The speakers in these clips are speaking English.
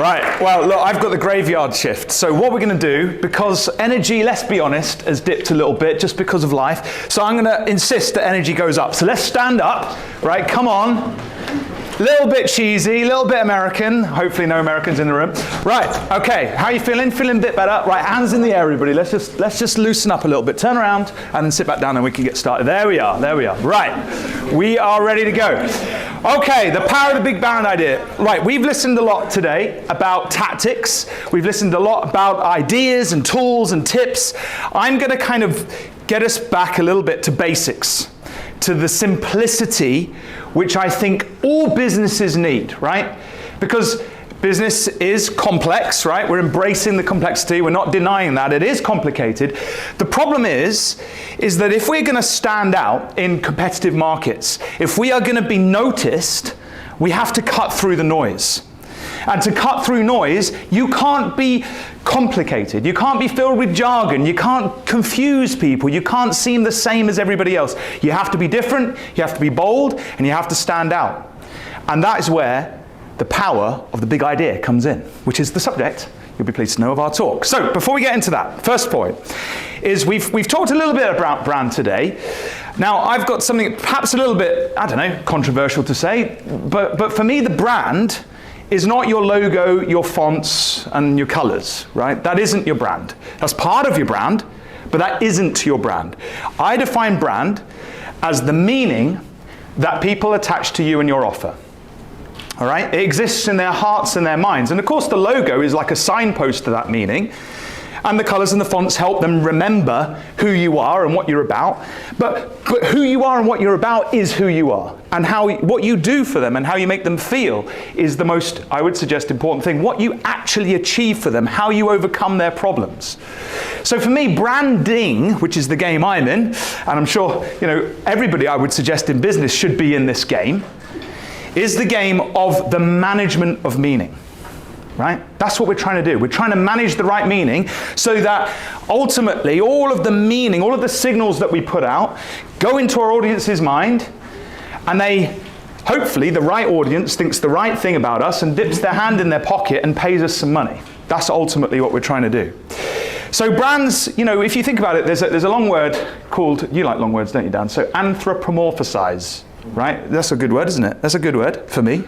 Right, well, look, I've got the graveyard shift. So what we're going to do, because energy, let's be honest, has dipped a little bit just because of life. So I'm going to insist that energy goes up. So let's stand up, right? Come on. Little bit cheesy, little bit American. Hopefully no Americans in the room. Right, okay, how are you feeling? Feeling a bit better? Right, hands in the air, everybody. Let's just loosen up a little bit. Turn around and then sit back down and we can get started. There we are. Right, we are ready to go. Okay, the power of the big band idea. Right, we've listened a lot today about tactics. We've listened a lot about ideas and tools and tips. I'm going to kind of get us back a little bit to basics, to the simplicity which I think all businesses need, right? Because business is complex, right? We're embracing the complexity. We're not denying that. It is complicated. The problem is that if we're going to stand out in competitive markets, if we are going to be noticed, we have to cut through the noise. And to cut through noise, you can't be complicated. You can't be filled with jargon. You can't confuse people. You can't seem the same as everybody else. You have to be different, you have to be bold, and you have to stand out. And that is where the power of the big idea comes in, which is the subject, you'll be pleased to know, of our talk. So before we get into that, first point is we've talked a little bit about brand today. Now, I've got something perhaps a little bit, I don't know, controversial to say, but for me, the brand is not your logo, your fonts, and your colors, right? That isn't your brand. That's part of your brand, but that isn't your brand. I define brand as the meaning that people attach to you and your offer. All right? It exists in their hearts and their minds. And of course, the logo is like a signpost to that meaning. And the colors and the fonts help them remember who you are and what you're about. But who you are and what you're about is who you are. And what you do for them and how you make them feel is the most, I would suggest, important thing. What you actually achieve for them, how you overcome their problems. So for me, branding, which is the game I'm in, and I'm sure everybody, I would suggest, in business should be in this game, is the game of the management of meaning. Right? That's what we're trying to do. We're trying to manage the right meaning so that ultimately all of the meaning, all of the signals that we put out go into our audience's mind, and hopefully the right audience thinks the right thing about us and dips their hand in their pocket and pays us some money. That's ultimately what we're trying to do. So brands, if you think about it, there's a long word called, you like long words, don't you, Dan? So anthropomorphize, right? That's a good word, isn't it? That's a good word for me.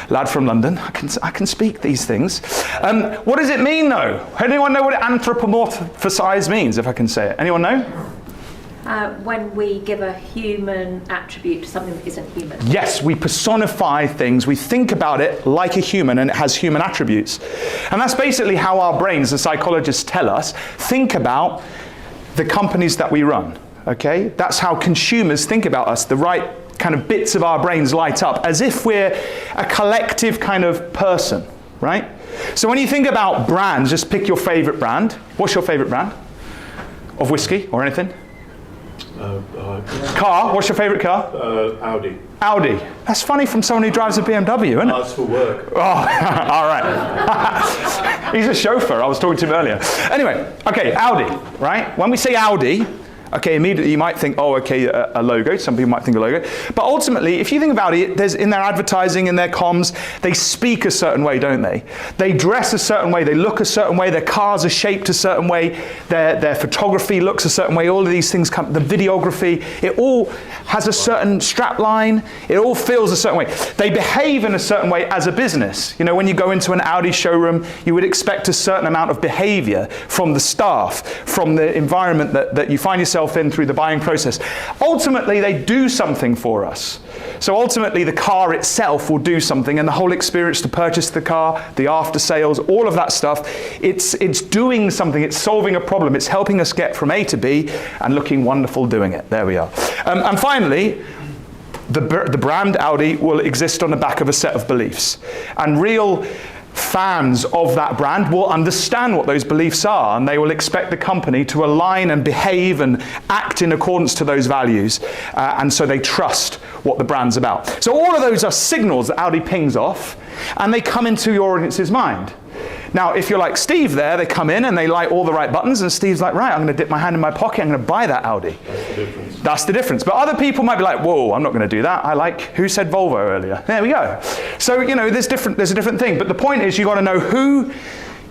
Lad from London, I can speak these things. What does it mean, though? Anyone know what anthropomorphize means, if I can say it? Anyone know? When we give a human attribute to something that isn't human. Yes, we personify things. We think about it like a human, and it has human attributes. And that's basically how our brains, the psychologists tell us, think about the companies that we run. Okay? That's how consumers think about us. The right kind of bits of our brains light up as if we're a collective kind of person, right? So when you think about brands, just pick your favorite brand. What's your favorite brand? Of whiskey or anything? Car, what's your favorite car? Audi. Audi. That's funny from someone who drives a BMW, isn't it? That's for work. Oh, all right. He's a chauffeur, I was talking to him earlier. Anyway, okay, Audi, right? When we say Audi, okay, immediately you might think, oh, okay, a logo. Some people might think a logo. But ultimately, if you think about it, there's in their advertising, in their comms, they speak a certain way, don't they? They dress a certain way, they look a certain way, their cars are shaped a certain way, their photography looks a certain way, all of these things come, the videography, it all has a certain strap line, it all feels a certain way. They behave in a certain way as a business. When you go into an Audi showroom, you would expect a certain amount of behavior from the staff, from the environment that you find yourself in through the buying process. Ultimately, they do something for us. So ultimately, the car itself will do something, and the whole experience to purchase the car, the after sales, all of that stuff, it's doing something, it's solving a problem, it's helping us get from A to B and looking wonderful doing it. There we are. And finally, the brand Audi will exist on the back of a set of beliefs. And real fans of that brand will understand what those beliefs are, and they will expect the company to align and behave and act in accordance to those values, and so they trust what the brand's about. So all of those are signals that Audi pings off, and they come into your audience's mind. Now, if you're like Steve there, they come in and they like all the right buttons, and Steve's like, right, I'm going to dip my hand in my pocket, I'm going to buy that Audi. That's the difference. That's the difference. But other people might be like, whoa, I'm not going to do that. I like, who said Volvo earlier? There we go. So, there's a different thing. But the point is, you've got to know who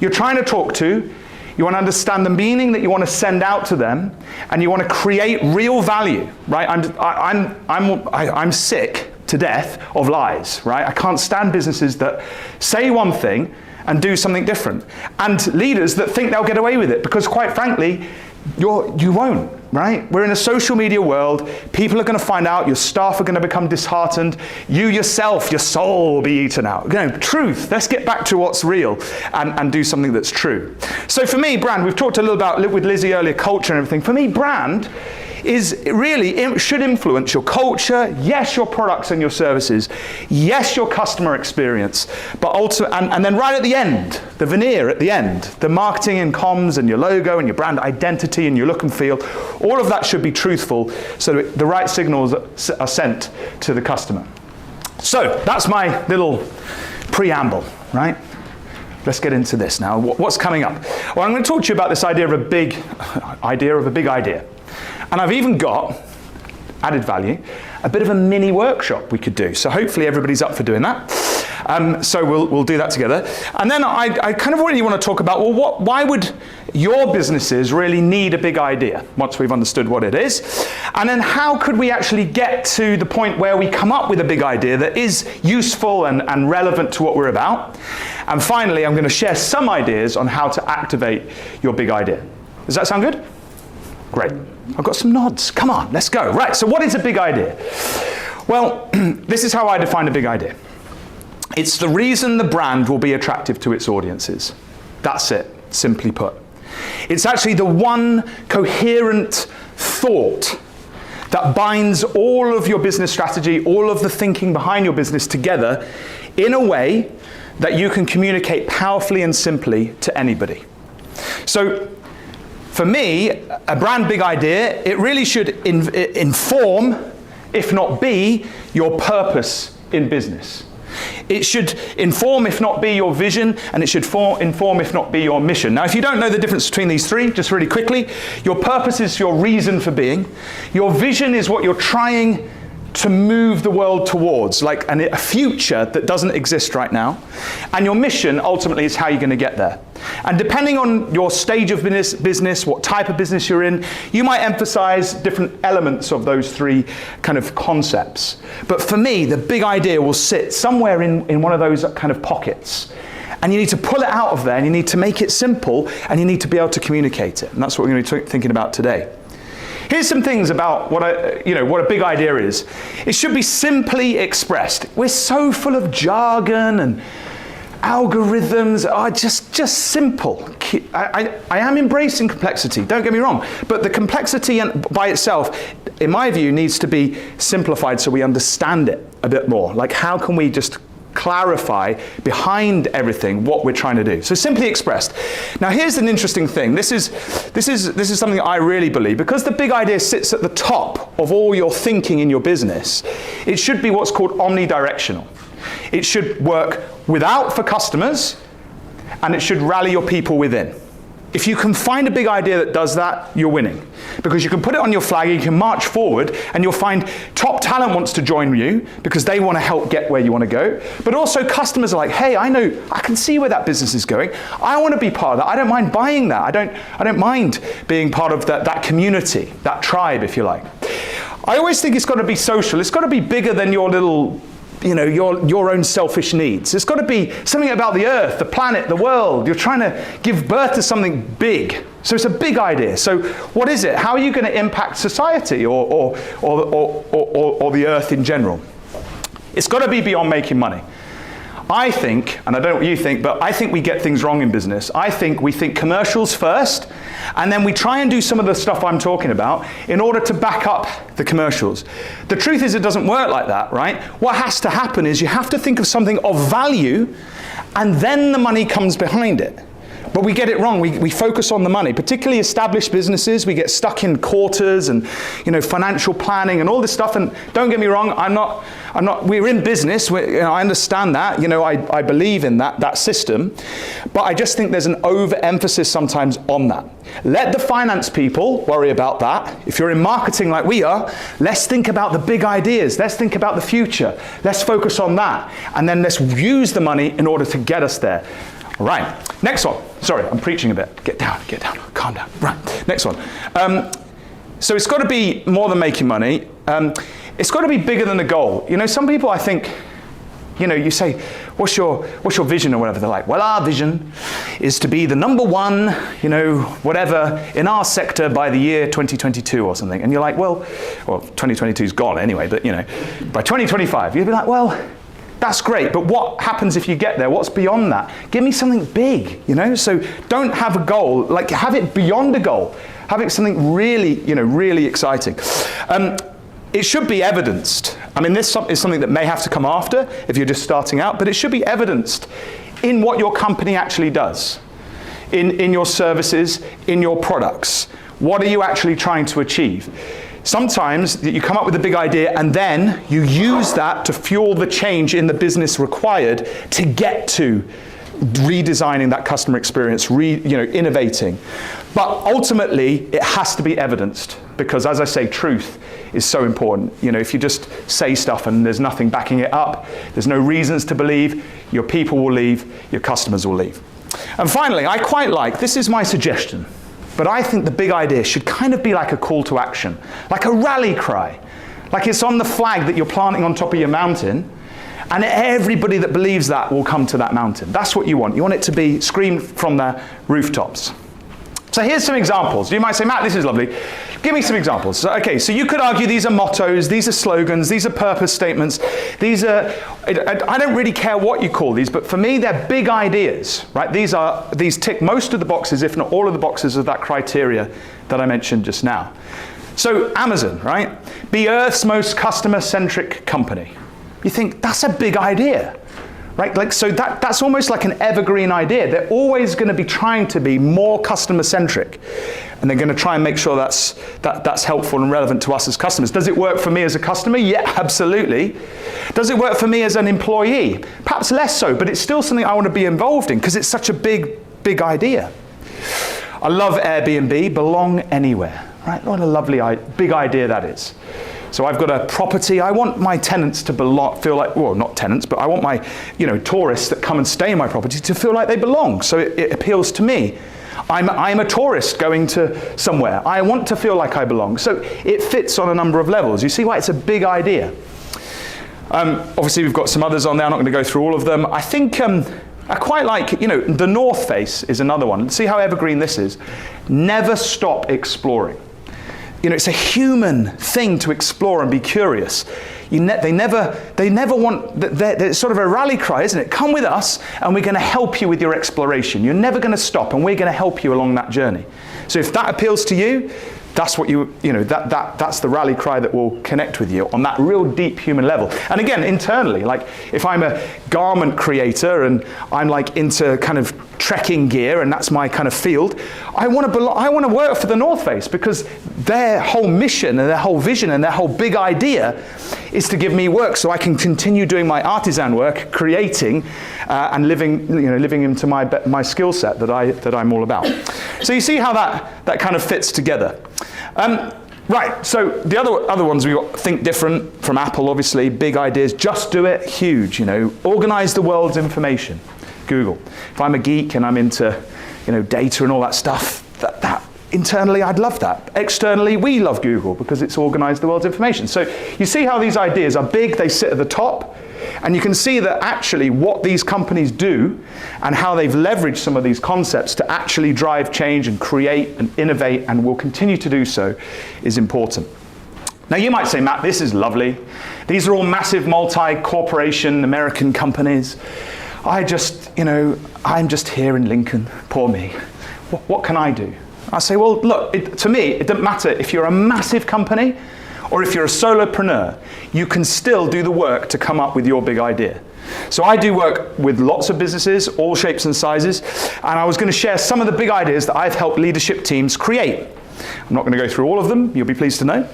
you're trying to talk to. You want to understand the meaning that you want to send out to them, and you want to create real value, right? I'm sick to death of lies, right? I can't stand businesses that say one thing and do something different, and leaders that think they'll get away with it, because quite frankly, you won't, right? We're in a social media world. People are going to find out. Your staff are going to become disheartened. You yourself, your soul will be eaten out. Truth. Let's get back to what's real and do something that's true. So for me, brand, we've talked a little about, with Lizzie earlier, culture and everything. For me, brand is really, it should influence your culture, yes, your products and your services, yes, your customer experience, but also, and then right at the end, the veneer at the end, the marketing and comms and your logo and your brand identity and your look and feel, all of that should be truthful so that the right signals are sent to the customer. So that's my little preamble, right? Let's get into this now. What's coming up? Well, I'm going to talk to you about this idea of a big idea. And I've even got, added value, a bit of a mini workshop we could do. So hopefully everybody's up for doing that. So we'll do that together. And then I kind of really want to talk about, well, why would your businesses really need a big idea once we've understood what it is? And then how could we actually get to the point where we come up with a big idea that is useful and relevant to what we're about? And finally, I'm going to share some ideas on how to activate your big idea. Does that sound good? Great. I've got some nods. Come on, let's go. Right, so what is a big idea? Well, this is how I define a big idea. It's the reason the brand will be attractive to its audiences. That's it, simply put. It's actually the one coherent thought that binds all of your business strategy, all of the thinking behind your business together in a way that you can communicate powerfully and simply to anybody. So, for me, a brand big idea, it really should inform, if not be, your purpose in business. It should inform, if not be, your vision, and it should inform, if not be, your mission. Now, if you don't know the difference between these three, just really quickly, your purpose is your reason for being. Your vision is what you're trying to move the world towards, like a future that doesn't exist right now. And your mission, ultimately, is how you're going to get there. And depending on your stage of business, what type of business you're in, you might emphasize different elements of those three kind of concepts. But for me, the big idea will sit somewhere in one of those kind of pockets. And you need to pull it out of there, and you need to make it simple, and you need to be able to communicate it. And that's what we're going to be thinking about today. Here's some things about what a big idea is. It should be simply expressed. We're so full of jargon and algorithms. Just simple. I am embracing complexity, don't get me wrong. But the complexity by itself, in my view, needs to be simplified so we understand it a bit more. Like, how can we just clarify behind everything what we're trying to do? So simply expressed. Now here's an interesting thing. This is something I really believe. Because the big idea sits at the top of all your thinking in your business, it should be what's called omnidirectional. It should work without for customers, and it should rally your people within. If you can find a big idea that does that, you're winning. Because you can put it on your flag, you can march forward, and you'll find top talent wants to join you because they want to help get where you want to go. But also customers are like, hey, I can see where that business is going. I want to be part of that. I don't mind buying that. I don't mind being part of that community, that tribe, if you like. I always think it's got to be social. It's got to be bigger than your little, your own selfish needs. It's got to be something about the earth, the planet, the world. You're trying to give birth to something big. So it's a big idea. So what is it? How are you going to impact society or the earth in general? It's got to be beyond making money. I think, and I don't know what you think, but I think we get things wrong in business. I think we think commercials first, and then we try and do some of the stuff I'm talking about in order to back up the commercials. The truth is it doesn't work like that, right? What has to happen is you have to think of something of value, and then the money comes behind it. But we get it wrong. We focus on the money, particularly established businesses. We get stuck in quarters and, financial planning and all this stuff. And don't get me wrong, we're in business. I understand that. I believe in that system. But I just think there's an overemphasis sometimes on that. Let the finance people worry about that. If you're in marketing like we are, let's think about the big ideas. Let's think about the future. Let's focus on that. And then let's use the money in order to get us there. All right, next one. Sorry, I'm preaching a bit. Get down, calm down. Right, next one. So it's got to be more than making money. It's got to be bigger than the goal. Some people, I think, you say, what's your vision or whatever? They're like, well, our vision is to be the number one, whatever, in our sector by the year 2022 or something. And you're like, well, 2022's gone anyway, but, by 2025, you'd be like, well, that's great, but what happens if you get there? What's beyond that? Give me something big, So don't have a goal, have it beyond a goal. Have it something really, really exciting. It should be evidenced. This is something that may have to come after if you're just starting out, but it should be evidenced in what your company actually does, in your services, in your products. What are you actually trying to achieve? Sometimes you come up with a big idea and then you use that to fuel the change in the business required to get to redesigning that customer experience, innovating. But ultimately, it has to be evidenced because, as I say, truth is so important. If you just say stuff and there's nothing backing it up, there's no reasons to believe, your people will leave, your customers will leave. And finally, I quite like, this is my suggestion, but I think the big idea should kind of be like a call to action, like a rally cry. Like it's on the flag that you're planting on top of your mountain, and everybody that believes that will come to that mountain. That's what you want. You want it to be screamed from the rooftops. So here's some examples. You might say, Matt, this is lovely. Give me some examples. So you could argue these are mottos, these are slogans, these are purpose statements. I don't really care what you call these, but for me, they're big ideas, right? These tick most of the boxes, if not all of the boxes of that criteria that I mentioned just now. So Amazon, right? Be Earth's most customer-centric company. You think, that's a big idea. Right? So that's almost like an evergreen idea. They're always going to be trying to be more customer-centric. And they're going to try and make sure that's helpful and relevant to us as customers. Does it work for me as a customer? Yeah, absolutely. Does it work for me as an employee? Perhaps less so, but it's still something I want to be involved in because it's such a big idea. I love Airbnb, belong anywhere. Right? What a lovely, big idea that is. So I've got a property. I want my tenants to feel like, well, not tenants, but I want my, tourists that come and stay in my property to feel like they belong. So it appeals to me. I'm a tourist going to somewhere. I want to feel like I belong. So it fits on a number of levels. You see why it's a big idea. Obviously, we've got some others on there. I'm not going to go through all of them. I think I quite like, the North Face is another one. See how evergreen this is. Never stop exploring. It's a human thing to explore and be curious. They never want, it's sort of a rally cry, isn't it? Come with us and we're going to help you with your exploration. You're never going to stop and we're going to help you along that journey. So if that appeals to you, that's what that's the rally cry that will connect with you on that real deep human level. And again, internally, like if I'm a garment creator and I'm like into kind of trekking gear and that's my kind of field, I want to work for the North Face because their whole mission and their whole vision and their whole big idea is to give me work so I can continue doing my artisan work, creating and living into my skill set that I'm all about. So you see how that kind of fits together. Right, so the other ones we got think different from Apple, obviously, big ideas, just do it, huge, organize the world's information, Google. If I'm a geek and I'm into, data and all that stuff, that internally I'd love that. Externally, we love Google because it's organized the world's information. So you see how these ideas are big, they sit at the top, and you can see that actually what these companies do and how they've leveraged some of these concepts to actually drive change and create and innovate and will continue to do so is important. Now you might say, Matt, this is lovely. These are all massive multi-corporation American companies. I'm just here in Lincoln, poor me. What can I do? I say, well, look, to me, it doesn't matter if you're a massive company or if you're a solopreneur, you can still do the work to come up with your big idea. So I do work with lots of businesses, all shapes and sizes, and I was going to share some of the big ideas that I've helped leadership teams create. I'm not going to go through all of them, you'll be pleased to know,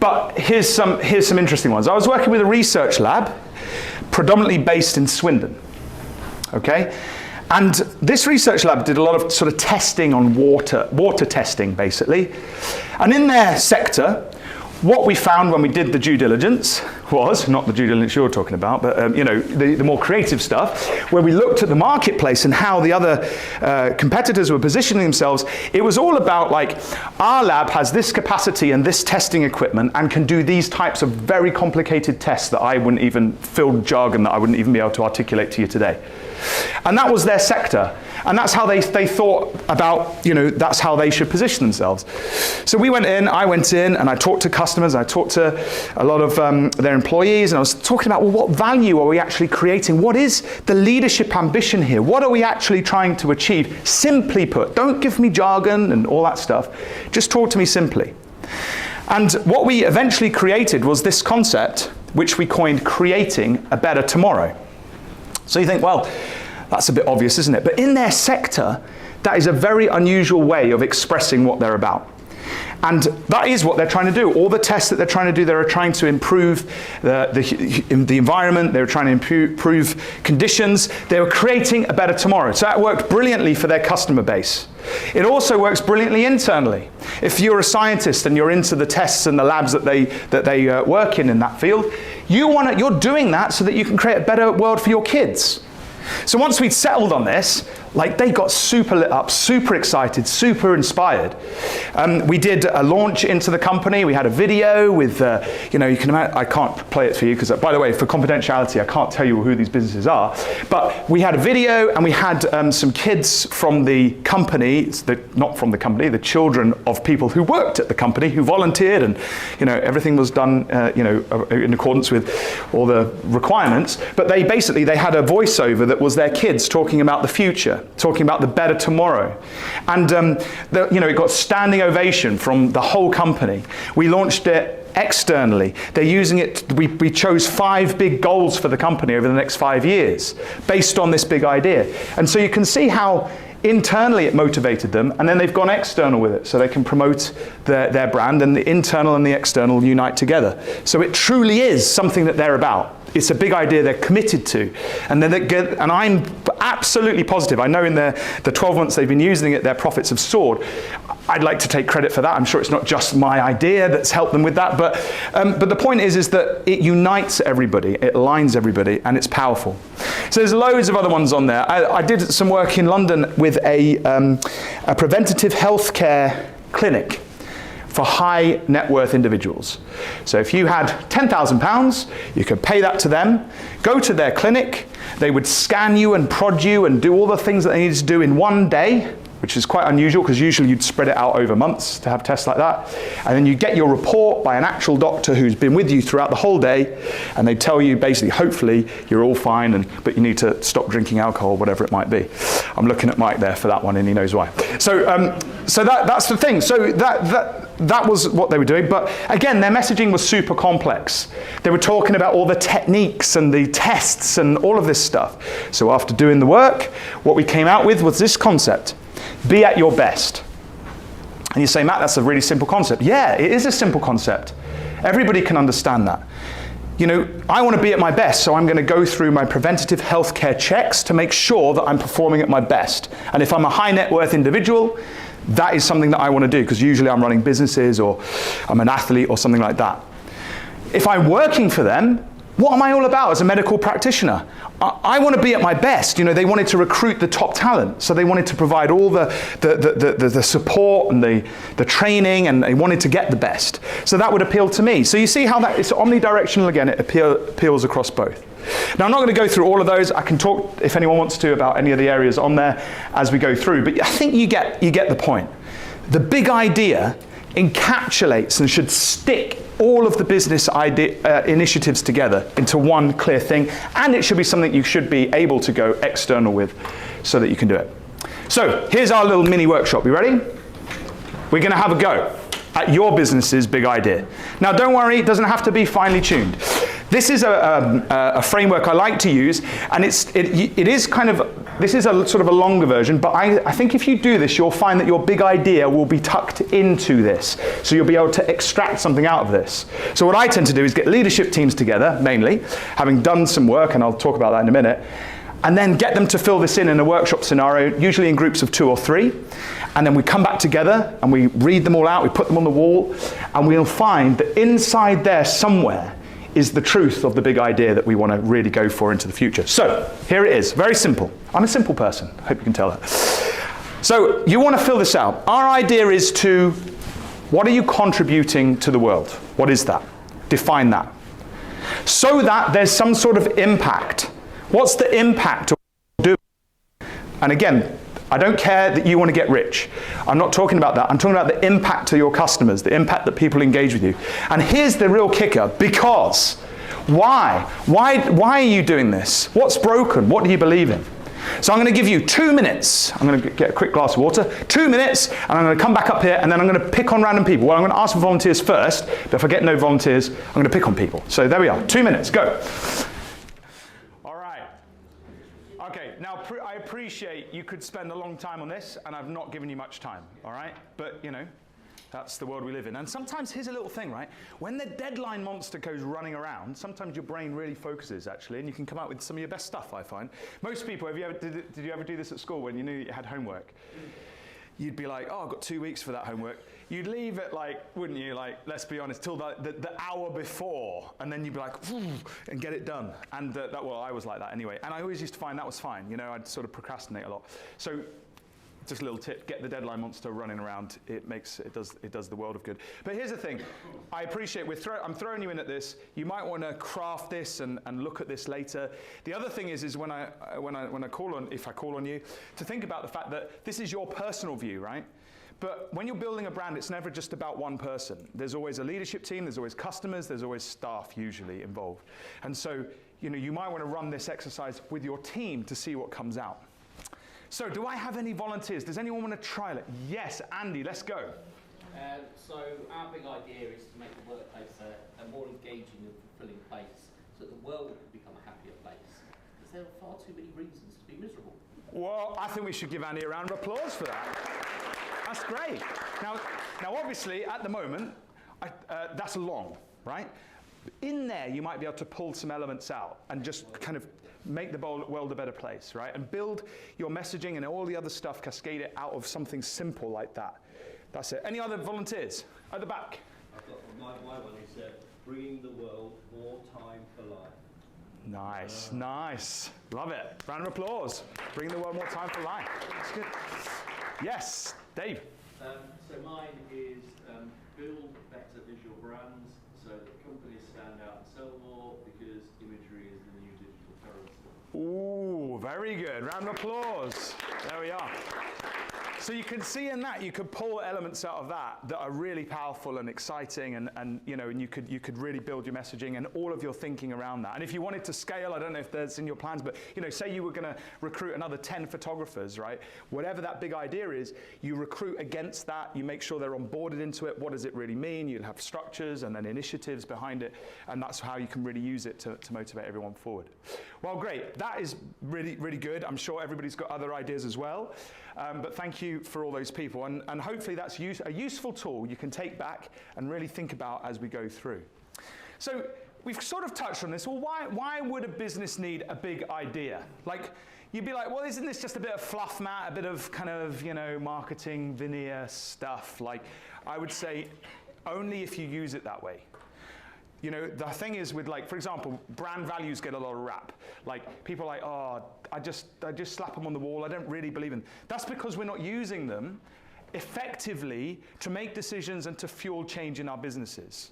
but here's some interesting ones. I was working with a research lab, predominantly based in Swindon, okay? And this research lab did a lot of sort of testing on water testing, basically. And in their sector, what we found when we did the due diligence was, not the due diligence you're talking about, but you know, the more creative stuff, where we looked at the marketplace and how the other competitors were positioning themselves. It was all about like, our lab has this capacity and this testing equipment and can do these types of very complicated tests that I wouldn't even, filled jargon that I wouldn't even be able to articulate to you today. And that was their sector. And that's how they thought about, you know, that's how they should position themselves. So I went in and I talked to customers, I talked to a lot of their employees, and I was talking about, well, what value are we actually creating? What is the leadership ambition here? What are we actually trying to achieve? Simply put, don't give me jargon and all that stuff. Just talk to me simply. And what we eventually created was this concept, which we coined creating a better tomorrow. So you think, well, that's a bit obvious, isn't it? But in their sector, that is a very unusual way of expressing what they're about. And that is what they're trying to do. All the tests that they're trying to do, they're trying to improve the environment, they're trying to improve conditions, they were creating a better tomorrow. So that worked brilliantly for their customer base. It also works brilliantly internally. If you're a scientist and you're into the tests and the labs that they work in that field, you're doing that so that you can create a better world for your kids. So once we'd settled on this, like, they got super lit up, super excited, super inspired. We did a launch into the company. We had a video with, you know, you can imagine, I can't play it for you because, by the way, for confidentiality, I can't tell you who these businesses are. But we had a video and we had some kids from the company, not from the company, the children of people who worked at the company, who volunteered, and, you know, everything was done, you know, in accordance with all the requirements. But they had a voiceover that was their kids talking about the future, talking about the better tomorrow. And you know, it got standing ovation from the whole company. We launched it externally. They're using it, we chose 5 big goals for the company over the next 5 years based on this big idea. And so you can see how internally it motivated them, and then they've gone external with it so they can promote their brand, and the internal and the external unite together. So it truly is something that they're about. It's a big idea they're committed to. And I'm absolutely positive. I know in the 12 months they've been using it, their profits have soared. I'd like to take credit for that. I'm sure it's not just my idea that's helped them with that. But the point is that it unites everybody, it aligns everybody, and it's powerful. So there's loads of other ones on there. I did some work in London with a preventative healthcare clinic for high net worth individuals. So if you had £10,000, you could pay that to them, go to their clinic, they would scan you and prod you and do all the things that they needed to do in one day, which is quite unusual because usually you'd spread it out over months to have tests like that. And then you get your report by an actual doctor who's been with you throughout the whole day, and they tell you basically, hopefully, you're all fine, but you need to stop drinking alcohol, whatever it might be. I'm looking at Mike there for that one, and he knows why. So that's the thing. So that was what they were doing. But again, their messaging was super complex. They were talking about all the techniques and the tests and all of this stuff. So after doing the work, what we came out with was this concept: be at your best. And you say, Matt, that's a really simple concept. Yeah, it is a simple concept. Everybody can understand that. You know, I want to be at my best, so I'm going to go through my preventative healthcare checks to make sure that I'm performing at my best. And if I'm a high net worth individual, that is something that I want to do, because usually I'm running businesses or I'm an athlete or something like that. If I'm working for them, what am I all about as a medical practitioner? I want to be at my best. You know, they wanted to recruit the top talent, so they wanted to provide all the support and the training, and they wanted to get the best. So that would appeal to me. So you see how that it's omnidirectional again. It appeals across both. Now, I'm not going to go through all of those. I can talk, if anyone wants to, about any of the areas on there as we go through. But I think you get the point. The big idea encapsulates and should stick all of the business initiatives together into one clear thing, and it should be something you should be able to go external with so that you can do it. So here's our little mini workshop. You ready? We're going to have a go. at your business's big idea. Now, don't worry, it doesn't have to be finely tuned. This is a framework I like to use, and this is a sort of a longer version, but I think if you do this, you'll find that your big idea will be tucked into this. So you'll be able to extract something out of this. So what I tend to do is get leadership teams together, mainly, having done some work, and I'll talk about that in a minute, and then get them to fill this in a workshop scenario, usually in groups of 2 or 3. And then we come back together and we read them all out, we put them on the wall, and we'll find that inside there somewhere is the truth of the big idea that we want to really go for into the future. So here it is, very simple. I'm a simple person, I hope you can tell that. So you want to fill this out. Our idea is to, what are you contributing to the world? What is that? Define that. So that there's some sort of impact. What's the impact of what you do? And again, I don't care that you want to get rich. I'm not talking about that. I'm talking about the impact to your customers, the impact that people engage with you. And here's the real kicker, because why? Why are you doing this? What's broken? What do you believe in? So I'm going to give you 2 minutes. I'm going to get a quick glass of water. 2 minutes, and I'm going to come back up here, and then I'm going to pick on random people. Well, I'm going to ask for volunteers first, but if I get no volunteers, I'm going to pick on people. So there we are. 2 minutes. Go. Okay, now I appreciate you could spend a long time on this, and I've not given you much time, all right? But, you know, that's the world we live in. And sometimes, here's a little thing, right? When the deadline monster goes running around, sometimes your brain really focuses, actually, and you can come out with some of your best stuff, I find. Most people, did you ever do this at school when you knew you had homework? You'd be like, oh, I've got 2 weeks for that homework. You'd leave it like, wouldn't you, like, let's be honest, till the hour before, and then you'd be like, and get it done. And well, I was like that anyway. And I always used to find that was fine. You know, I'd sort of procrastinate a lot. So just a little tip, get the deadline monster running around. It does the world of good. But here's the thing. I appreciate I'm throwing you in at this. You might want to craft this and look at this later. The other thing is if I call on you, to think about the fact that this is your personal view, right? But when you're building a brand, it's never just about one person. There's always a leadership team, there's always customers, there's always staff usually involved. And so, you know, you might want to run this exercise with your team to see what comes out. So do I have any volunteers? Does anyone want to try it? Yes, Andy, let's go. So our big idea is to make the workplace a more engaging and fulfilling place so that the world can become a happier place. Because there are far too many reasons to be miserable. Well, I think we should give Andy a round of applause for that. That's great. Now obviously, at the moment, that's long, right? In there, you might be able to pull some elements out and just kind of make the world a better place, right? And build your messaging and all the other stuff, cascade it out of something simple like that. That's it. Any other volunteers? At the back. My one is bringing the world more time for life. Nice, nice. Love it. Round of applause. Bring the world more time for life. That's good. Yes, Dave. So mine is build better visual brands so that companies stand out and sell more, because imagery is the new digital currency. Ooh, very good. Round of applause. There we are. So you can see in that, you could pull elements out of that are really powerful and exciting, and you know, and you could really build your messaging and all of your thinking around that. And if you wanted to scale, I don't know if that's in your plans, but you know, say you were going to recruit another 10 photographers, right? Whatever that big idea is, you recruit against that, you make sure they're onboarded into it. What does it really mean? You'll have structures and then initiatives behind it, and that's how you can really use it to motivate everyone forward. Well, great. That is really, really good. I'm sure everybody's got other ideas as well. But thank you for all those people, and hopefully that's a useful tool you can take back and really think about as we go through. So we've sort of touched on this. Well, why would a business need a big idea? Like, you'd be like, well, isn't this just a bit of fluff, Matt, a bit of kind of, you know, marketing veneer stuff? Like, I would say only if you use it that way. You know, the thing is with, like, for example, brand values get a lot of rap. Like, people are like, oh, I just slap them on the wall. I don't really believe in them. That's because we're not using them effectively to make decisions and to fuel change in our businesses.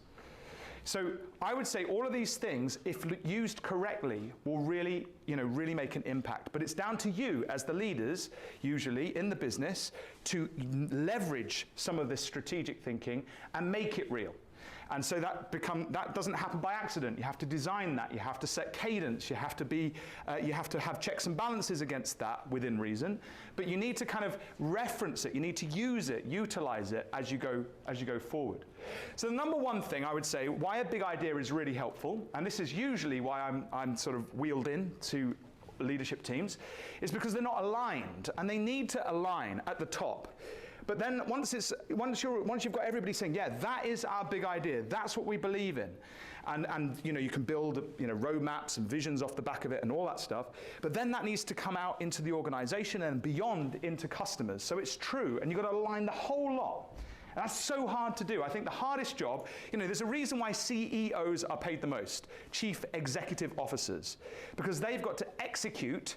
So I would say all of these things, if used correctly, will really, you know, really make an impact. But it's down to you as the leaders, usually in the business, to leverage some of this strategic thinking and make it real. And so that doesn't happen by accident. You have to design that. You have to set cadence. You have to have checks and balances against that within reason. But you need to kind of reference it. You need to use it, utilize it as you go forward. So the number one thing I would say, why a big idea is really helpful, and this is usually why I'm sort of wheeled in to leadership teams, is because they're not aligned, and they need to align at the top. But then once you've got everybody saying, yeah, that is our big idea, that's what we believe in, and you can build roadmaps and visions off the back of it and all that stuff, but then that needs to come out into the organization and beyond into customers. So it's true, and you've got to align the whole lot. And that's so hard to do. I think the hardest job, there's a reason why CEOs are paid the most, Chief Executive Officers, because they've got to execute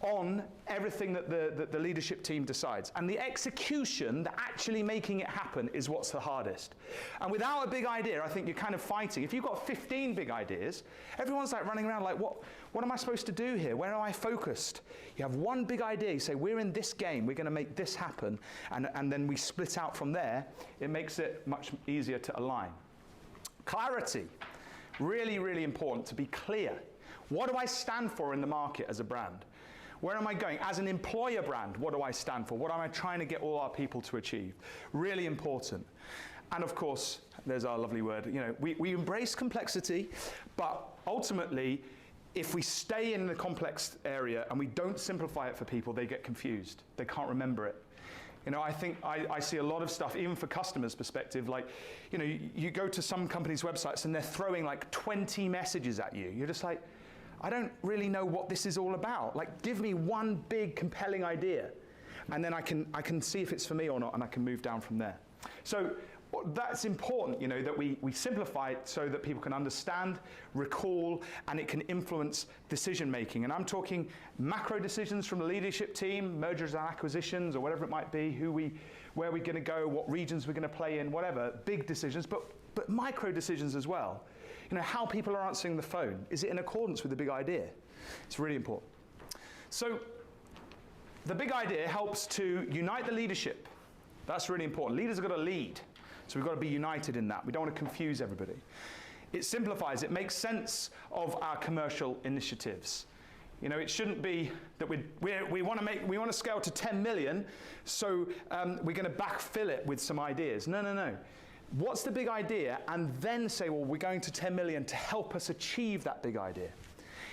on everything that the leadership team decides. And the execution, the actually making it happen, is what's the hardest. And without a big idea, I think you're kind of fighting. If you've got 15 big ideas, everyone's like running around like, what am I supposed to do here? Where am I focused? You have one big idea, you say, we're in this game, we're going to make this happen, and then we split out from there. It makes it much easier to align. Clarity. Really, really important to be clear. What do I stand for in the market as a brand? Where am I going? As an employer brand, what do I stand for? What am I trying to get all our people to achieve? Really important. And of course, there's our lovely word, we embrace complexity, but ultimately, if we stay in the complex area and we don't simplify it for people, they get confused. They can't remember it. I think I see a lot of stuff, even for customers' perspective, like, you go to some companies' websites and they're throwing like 20 messages at you. You're just like, I don't really know what this is all about. Like, give me one big compelling idea, and then I can see if it's for me or not, and I can move down from there. So that's important, that we simplify it so that people can understand, recall, and it can influence decision making. And I'm talking macro decisions from the leadership team, mergers and acquisitions, or whatever it might be, where we're going to go, what regions we're going to play in, whatever, big decisions, but micro decisions as well. How people are answering the phone. Is it in accordance with the big idea? It's really important. So the big idea helps to unite the leadership. That's really important. Leaders have got to lead. So we've got to be united in that. We don't want to confuse everybody. It simplifies. It makes sense of our commercial initiatives. It shouldn't be that we want to scale to 10 million, so we're going to backfill it with some ideas. No. What's the big idea? And then say, well, we're going to 10 million to help us achieve that big idea.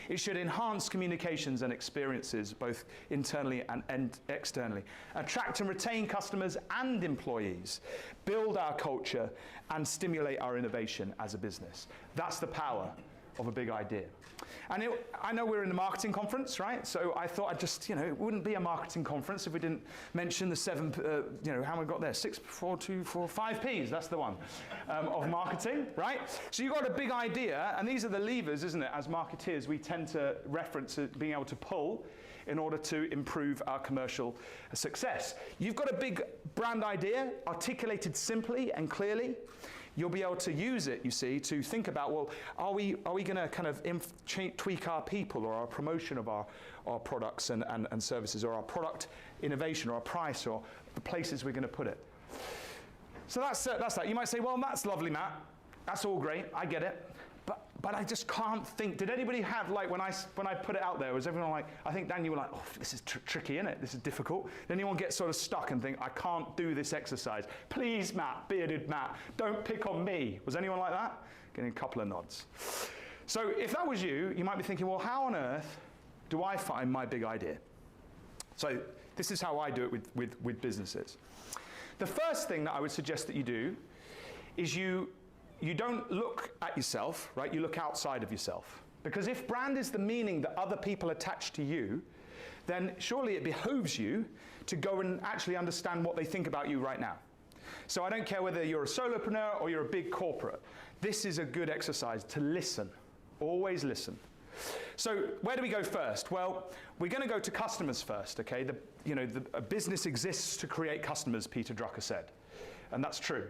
It should enhance communications and experiences, both internally and externally. Attract and retain customers and employees. Build our culture and stimulate our innovation as a business. That's the power of a big idea. And I know we're in the marketing conference, right? So I thought I'd just, it wouldn't be a marketing conference if we didn't mention the 7, how we got there, 6, 4, 2, 4, 5 Ps, that's the one, of marketing, right? So you've got a big idea, and these are the levers, isn't it? As marketeers, we tend to reference being able to pull in order to improve our commercial success. You've got a big brand idea, articulated simply and clearly. You'll be able to use it, you see, to think about, well, are we going to kind of tweak our people or our promotion of our products and services, or our product innovation, or our price, or the places we're going to put it. So that's that. You might say, well, that's lovely, Matt. That's all great. I get it. But I just can't think. Did anybody have, like, when I put it out there, was everyone like, I think, Dan, you were like, oh, this is tricky, isn't it? This is difficult. Did anyone get sort of stuck and think, I can't do this exercise? Please, Matt, bearded Matt, don't pick on me. Was anyone like that? Getting a couple of nods. So if that was you, you might be thinking, well, how on earth do I find my big idea? So this is how I do it with businesses. The first thing that I would suggest that you do is you don't look at yourself, right? You look outside of yourself. Because if brand is the meaning that other people attach to you, then surely it behoves you to go and actually understand what they think about you right now. So I don't care whether you're a solopreneur or you're a big corporate. This is a good exercise to listen. Always listen. So where do we go first? Well, we're going to go to customers first, okay? A business exists to create customers, Peter Drucker said. And that's true.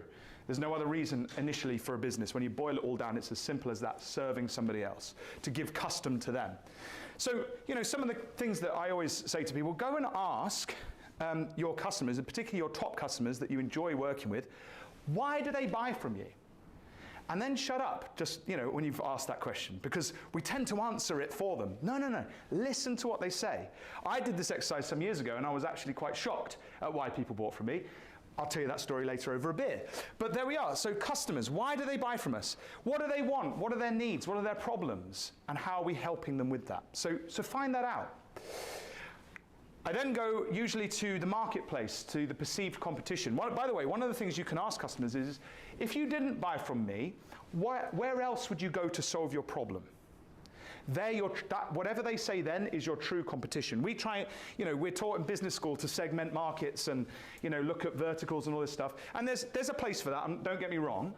There's no other reason initially for a business. When you boil it all down, it's as simple as that, serving somebody else, to give custom to them. So, some of the things that I always say to people, go and ask your customers, and particularly your top customers that you enjoy working with, why do they buy from you? And then shut up, just, when you've asked that question, because we tend to answer it for them. No. Listen to what they say. I did this exercise some years ago, and I was actually quite shocked at why people bought from me. I'll tell you that story later over a beer. But there we are. So customers, why do they buy from us? What do they want? What are their needs? What are their problems? And how are we helping them with that? So find that out. I then go usually to the marketplace, to the perceived competition. By the way, one of the things you can ask customers is, if you didn't buy from me, where else would you go to solve your problem? Whatever they say then is your true competition. We try, we're taught in business school to segment markets and, look at verticals and all this stuff. And there's a place for that, don't get me wrong.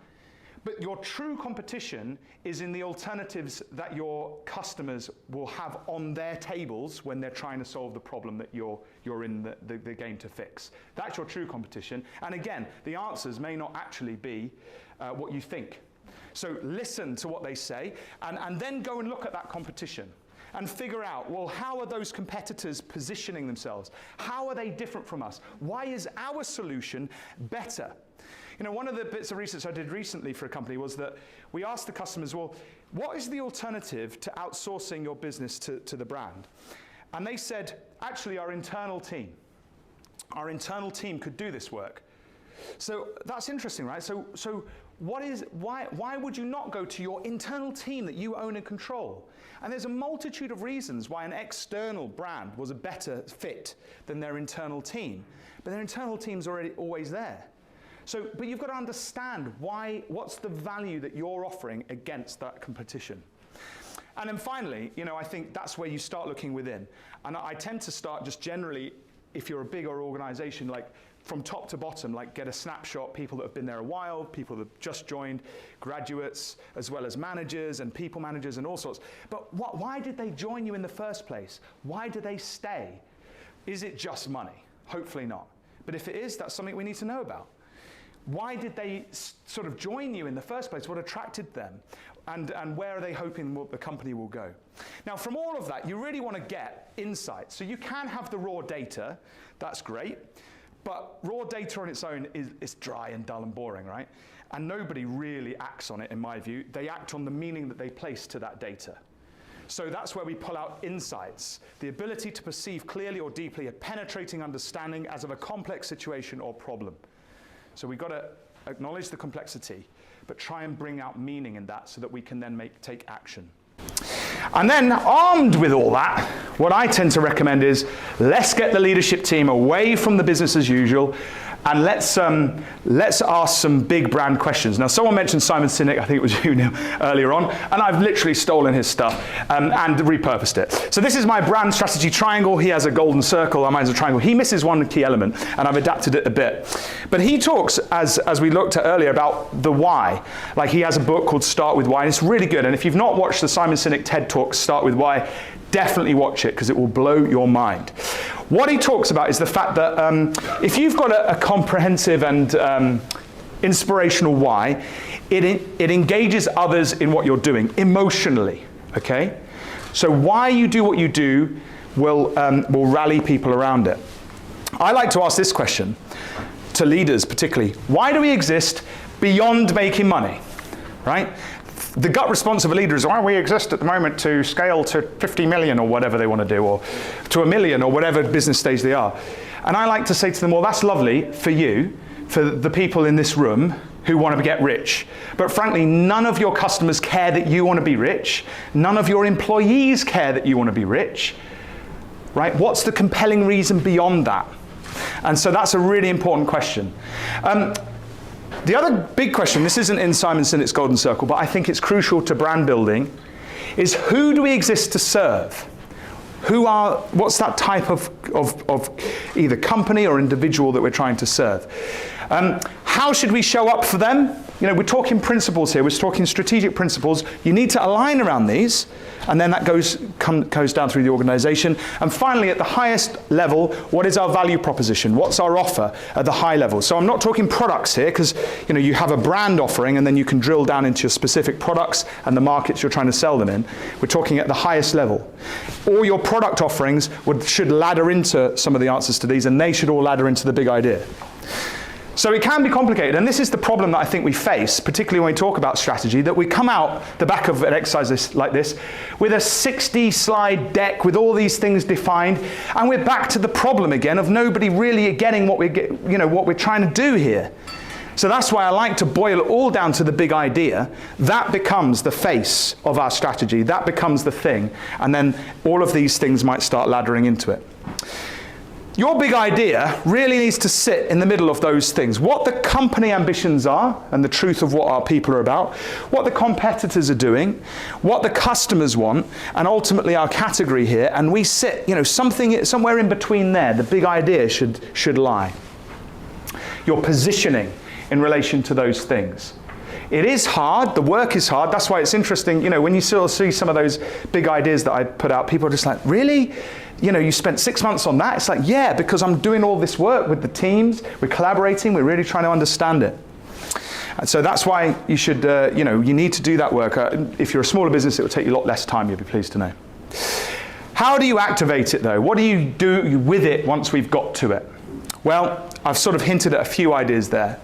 But your true competition is in the alternatives that your customers will have on their tables when they're trying to solve the problem that you're in the game to fix. That's your true competition. And again, the answers may not actually be what you think. So listen to what they say, and then go and look at that competition and figure out, well, how are those competitors positioning themselves? How are they different from us? Why is our solution better? One of the bits of research I did recently for a company was that we asked the customers, well, what is the alternative to outsourcing your business to the brand? And they said, actually, our internal team. Our internal team could do this work. So that's interesting, right? So why would you not go to your internal team that you own and control? And there's a multitude of reasons why an external brand was a better fit than their internal team. But their internal team's always there. But you've got to understand what's the value that you're offering against that competition. And then finally, I think that's where you start looking within. And I tend to start just generally, if you're a bigger organization, like from top to bottom, like get a snapshot, people that have been there a while, people that have just joined, graduates, as well as managers and people managers and all sorts. But why did they join you in the first place? Why do they stay? Is it just money? Hopefully not. But if it is, that's something we need to know about. Why did they sort of join you in the first place? What attracted them? And where are they hoping the company will go? Now, from all of that, you really want to get insight. So you can have the raw data. That's great. But raw data on its own is dry and dull and boring, right? And nobody really acts on it, in my view. They act on the meaning that they place to that data. So that's where we pull out insights, the ability to perceive clearly or deeply a penetrating understanding as of a complex situation or problem. So we've got to acknowledge the complexity, but try and bring out meaning in that so that we can then take action. And then, armed with all that, what I tend to recommend is, let's get the leadership team away from the business as usual, and let's ask some big brand questions. Now, someone mentioned Simon Sinek, I think it was you, Neil, earlier on, and I've literally stolen his stuff and repurposed it. So this is my brand strategy triangle. He has a golden circle, mine's a triangle. He misses one key element, and I've adapted it a bit. But he talks, as we looked at earlier, about the why. Like, he has a book called Start With Why, and it's really good. And if you've not watched the Simon Sinek TED Talk, Start With Why, definitely watch it, because it will blow your mind. What he talks about is the fact that if you've got a comprehensive and inspirational why, it engages others in what you're doing emotionally, okay? So why you do what you do will rally people around it. I like to ask this question to leaders particularly. Why do we exist beyond making money, right? The gut response of a leader is, well, we exist at the moment to scale to 50 million or whatever they want to do, or to 1 million or whatever business stage they are. And I like to say to them, well, that's lovely for you, for the people in this room who want to get rich. But frankly, none of your customers care that you want to be rich. None of your employees care that you want to be rich, right? What's the compelling reason beyond that? And so that's a really important question. The other big question, this isn't in Simon Sinek's Golden Circle, but I think it's crucial to brand building, is who do we exist to serve? What's that type of either company or individual that we're trying to serve? How should we show up for them? We're talking principles here, we're talking strategic principles. You need to align around these, and then that goes down through the organization. And finally, at the highest level, what is our value proposition? What's our offer at the high level? So I'm not talking products here, because you have a brand offering, and then you can drill down into your specific products and the markets you're trying to sell them in. We're talking at the highest level. All your product offerings should ladder into some of the answers to these, and they should all ladder into the big idea. So it can be complicated, and this is the problem that I think we face, particularly when we talk about strategy, that we come out the back of an exercise like this with a 60-slide deck with all these things defined, and we're back to the problem again of nobody really getting what we're trying to do here. So that's why I like to boil it all down to the big idea. That becomes the face of our strategy. That becomes the thing, and then all of these things might start laddering into it. Your big idea really needs to sit in the middle of those things. What the company ambitions are, and the truth of what our people are about, what the competitors are doing, what the customers want, and ultimately our category here, and we sit, somewhere in between there. The big idea should lie. Your positioning in relation to those things. It is hard, the work is hard, that's why it's interesting, when you sort of see some of those big ideas that I put out, people are just like, really? You spent 6 months on that? It's like, yeah, because I'm doing all this work with the teams, we're collaborating, we're really trying to understand it. And so that's why you should, you need to do that work. If you're a smaller business, it will take you a lot less time, you'll be pleased to know. How do you activate it though? What do you do with it once we've got to it? Well, I've sort of hinted at a few ideas there.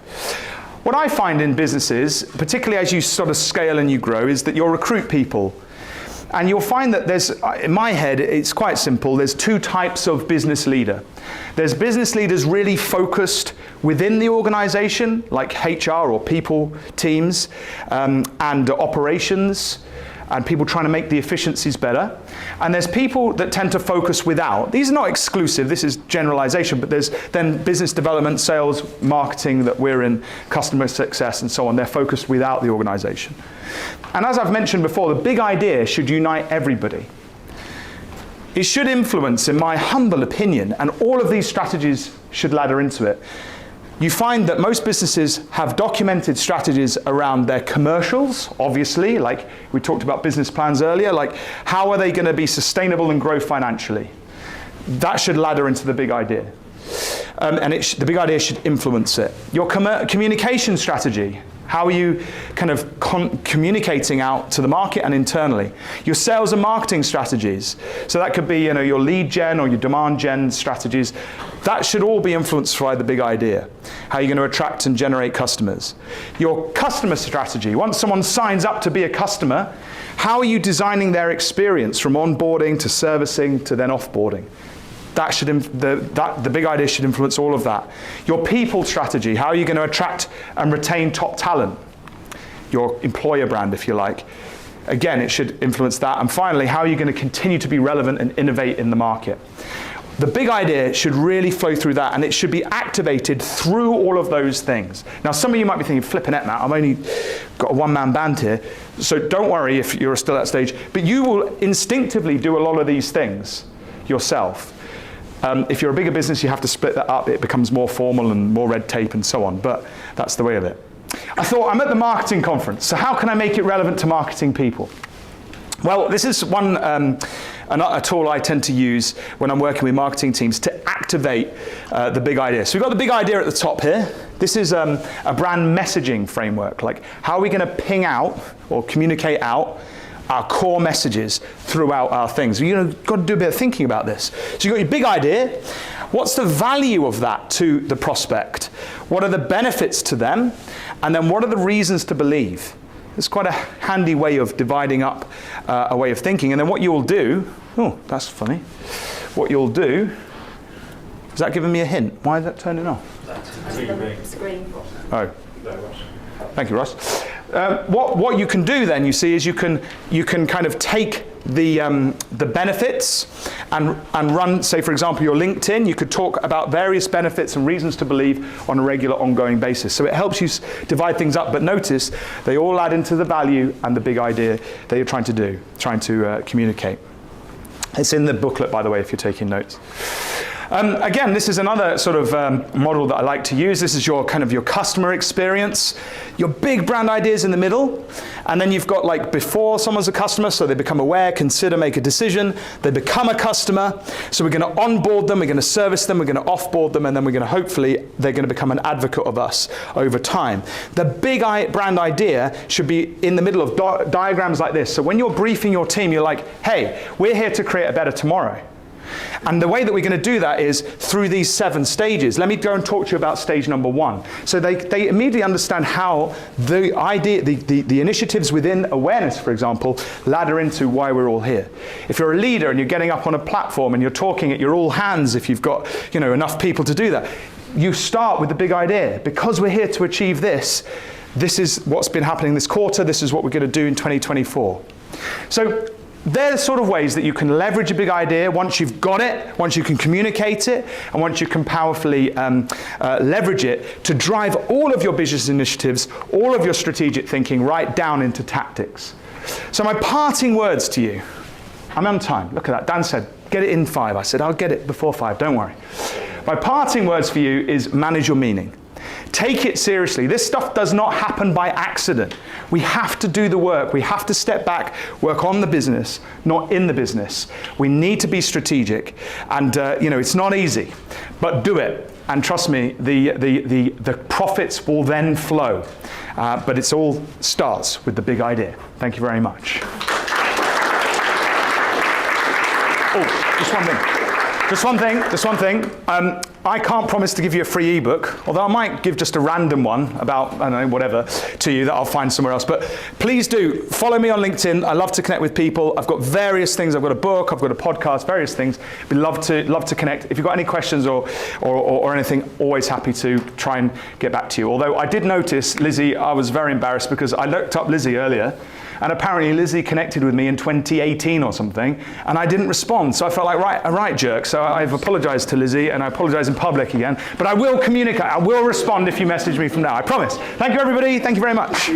What I find in businesses, particularly as you sort of scale and you grow, is that you'll recruit people. And you'll find that in my head, it's quite simple. There's two types of business leader. There's business leaders really focused within the organization, like HR or people teams, and operations, and people trying to make the efficiencies better. And there's people that tend to focus without. These are not exclusive, this is generalization, but there's then business development, sales, marketing that we're in, customer success and so on. They're focused without the organization. And as I've mentioned before, the big idea should unite everybody. It should influence, in my humble opinion, and all of these strategies should ladder into it. You find that most businesses have documented strategies around their commercials, obviously, like we talked about business plans earlier, like how are they going to be sustainable and grow financially? That should ladder into the big idea. And the big idea should influence it. Your communication strategy, how are you kind of communicating out to the market and internally? Your sales and marketing strategies. So that could be your lead gen or your demand gen strategies. That should all be influenced by the big idea. How are you going to attract and generate customers? Your customer strategy. Once someone signs up to be a customer, how are you designing their experience from onboarding to servicing to then offboarding? That should the big idea should influence all of that. Your people strategy, how are you going to attract and retain top talent? Your employer brand, if you like. Again, it should influence that. And finally, how are you going to continue to be relevant and innovate in the market? The big idea should really flow through that, and it should be activated through all of those things. Now, some of you might be thinking, flipping it, Matt, I've only got a one-man band here, so don't worry if you're still at that stage, but you will instinctively do a lot of these things yourself. If you're a bigger business, you have to split that up. It becomes more formal and more red tape and so on, but that's the way of it. I thought, I'm at the marketing conference, so how can I make it relevant to marketing people? Well, this is a tool I tend to use when I'm working with marketing teams to activate the big idea. So we've got the big idea at the top here. This is a brand messaging framework, like how are we going to ping out or communicate out our core messages throughout our things. You've got to do a bit of thinking about this. So you've got your big idea. What's the value of that to the prospect? What are the benefits to them? And then what are the reasons to believe? It's quite a handy way of dividing up a way of thinking. And then what you'll do, oh, that's funny. What you'll do, is that giving me a hint? Why is that turning off? That's the screen. Oh. Thank you, Ross. What you can do then, you see, is you can kind of take the benefits and run, say, for example, your LinkedIn. You could talk about various benefits and reasons to believe on a regular, ongoing basis. So it helps you divide things up. But notice, they all add into the value and the big idea that you're trying to communicate. It's in the booklet, by the way, if you're taking notes. Again, this is another sort of model that I like to use. This is your customer experience. Your big brand ideas in the middle. And then you've got like before someone's a customer, so they become aware, consider, make a decision. They become a customer. So we're going to onboard them, we're going to service them, we're going to offboard them, and then we're going to hopefully, they're going to become an advocate of us over time. The big brand idea should be in the middle of diagrams like this. So when you're briefing your team, you're like, hey, we're here to create a better tomorrow. And the way that we're going to do that is through these 7 stages. Let me go and talk to you about stage number 1. So they immediately understand how the idea, the initiatives within awareness, for example, ladder into why we're all here. If you're a leader and you're getting up on a platform and you're talking at your all hands, if you've got enough people to do that, you start with the big idea. Because we're here to achieve this, this is what's been happening this quarter, this is what we're going to do in 2024. So they're the sort of ways that you can leverage a big idea once you've got it, once you can communicate it, and once you can powerfully leverage it to drive all of your business initiatives, all of your strategic thinking right down into tactics. So my parting words to you, I'm on time, look at that. Dan said, get it in 5. I said, I'll get it before 5, don't worry. My parting words for you is manage your meaning. Take it seriously. This stuff does not happen by accident. We have to do the work. We have to step back, work on the business, not in the business. We need to be strategic. And it's not easy, but do it. And trust me, the profits will then flow. But it all starts with the big idea. Thank you very much. Oh, just one thing. I can't promise to give you a free ebook, although I might give just a random one about, I don't know, whatever, to you that I'll find somewhere else. But please do follow me on LinkedIn. I love to connect with people. I've got various things. I've got a book, I've got a podcast, various things. We'd love to connect. If you've got any questions or anything, always happy to try and get back to you. Although I did notice, Lizzie, I was very embarrassed because I looked up Lizzie earlier, and apparently Lizzie connected with me in 2018 or something, and I didn't respond. So I felt like, right, jerk. So I've apologized to Lizzie, and I apologize in public again. But I will communicate. I will respond if you message me from now. I promise. Thank you, everybody. Thank you very much.